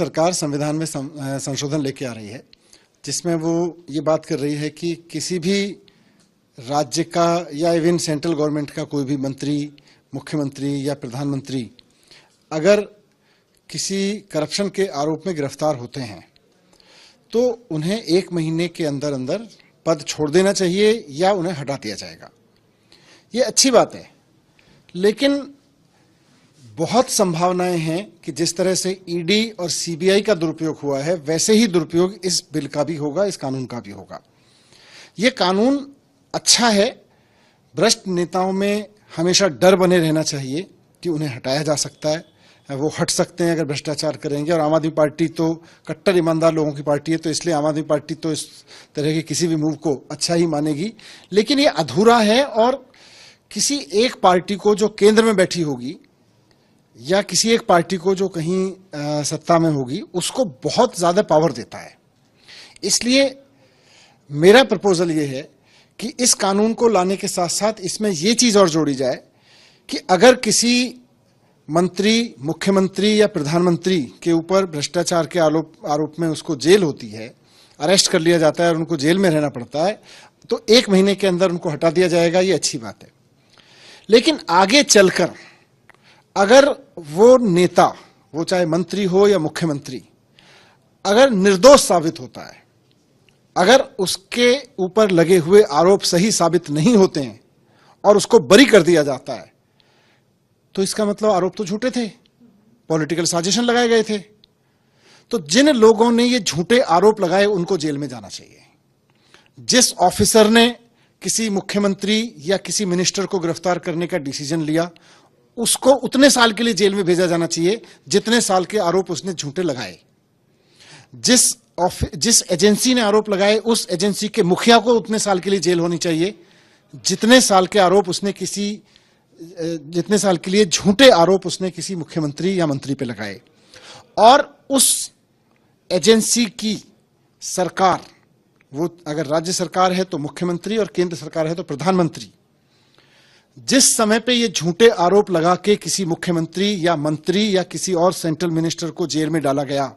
सरकार संविधान में संशोधन लेके आ रही है, जिसमें वो ये बात कर रही है कि किसी भी राज्य का या इवन सेंट्रल गवर्नमेंट का कोई भी मंत्री, मुख्यमंत्री या प्रधानमंत्री अगर किसी करप्शन के आरोप में गिरफ्तार होते हैं तो उन्हें 1 महीने के अंदर अंदर पद छोड़ देना चाहिए या उन्हें हटा दिया जाएगा। ये अच्छी बात है, लेकिन बहुत संभावनाएं हैं कि जिस तरह से ईडी और सीबीआई का दुरुपयोग हुआ है, वैसे ही दुरुपयोग इस बिल का भी होगा, इस कानून का भी होगा। ये कानून अच्छा है। भ्रष्ट नेताओं में हमेशा डर बने रहना चाहिए कि उन्हें हटाया जा सकता है, वो हट सकते हैं अगर भ्रष्टाचार करेंगे। और आम आदमी पार्टी तो कट्टर ईमानदार लोगों की पार्टी है, तो इसलिए आम आदमी पार्टी तो इस तरह के किसी भी मूव को अच्छा ही मानेगी। लेकिन ये अधूरा है और किसी एक पार्टी को जो केंद्र में बैठी होगी या किसी एक पार्टी को जो कहीं सत्ता में होगी, उसको बहुत ज्यादा पावर देता है। इसलिए मेरा प्रपोजल ये है कि इस कानून को लाने के साथ साथ इसमें ये चीज और जोड़ी जाए कि अगर किसी मंत्री, मुख्यमंत्री या प्रधानमंत्री के ऊपर भ्रष्टाचार के आरोप में उसको जेल होती है, अरेस्ट कर लिया जाता है और उनको जेल में रहना पड़ता है, तो 1 महीने के अंदर उनको हटा दिया जाएगा। ये अच्छी बात है। लेकिन आगे चलकर अगर वो नेता, वो चाहे मंत्री हो या मुख्यमंत्री, अगर निर्दोष साबित होता है, अगर उसके ऊपर लगे हुए आरोप सही साबित नहीं होते हैं और उसको बरी कर दिया जाता है, तो इसका मतलब आरोप तो झूठे थे, पॉलिटिकल साजिशन लगाए गए थे। तो जिन लोगों ने ये झूठे आरोप लगाए उनको जेल में जाना चाहिए। जिस ऑफिसर ने किसी मुख्यमंत्री या किसी मिनिस्टर को गिरफ्तार करने का डिसीजन लिया, उसको उतने साल के लिए जेल में भेजा जाना चाहिए जितने साल के आरोप उसने झूठे लगाए। जिस एजेंसी ने आरोप लगाए, उस एजेंसी के मुखिया को उतने साल के लिए जेल होनी चाहिए जितने साल के आरोप उसने जितने साल के लिए झूठे आरोप उसने किसी मुख्यमंत्री या मंत्री पे लगाए। और उस एजेंसी की सरकार, वो अगर राज्य सरकार है तो मुख्यमंत्री और केंद्र सरकार है तो प्रधानमंत्री, जिस समय पे ये झूठे आरोप लगा के किसी मुख्यमंत्री या मंत्री या किसी और सेंट्रल मिनिस्टर को जेल में डाला गया,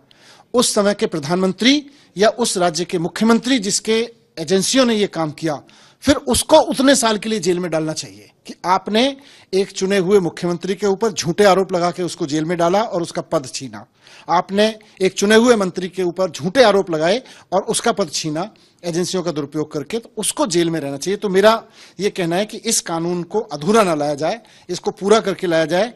उस समय के प्रधानमंत्री या उस राज्य के मुख्यमंत्री जिसके एजेंसियों ने ये काम किया, फिर उसको उतने साल के लिए जेल में डालना चाहिए कि आपने एक चुने हुए मुख्यमंत्री के ऊपर झूठे आरोप लगा के उसको जेल में डाला और उसका पद छीना। आपने एक चुने हुए मंत्री के ऊपर झूठे आरोप लगाए और उसका पद छीना एजेंसियों का दुरुपयोग करके, तो उसको जेल में रहना चाहिए। तो मेरा यह कहना है कि इस कानून को अधूरा ना लाया जाए, इसको पूरा करके लाया जाए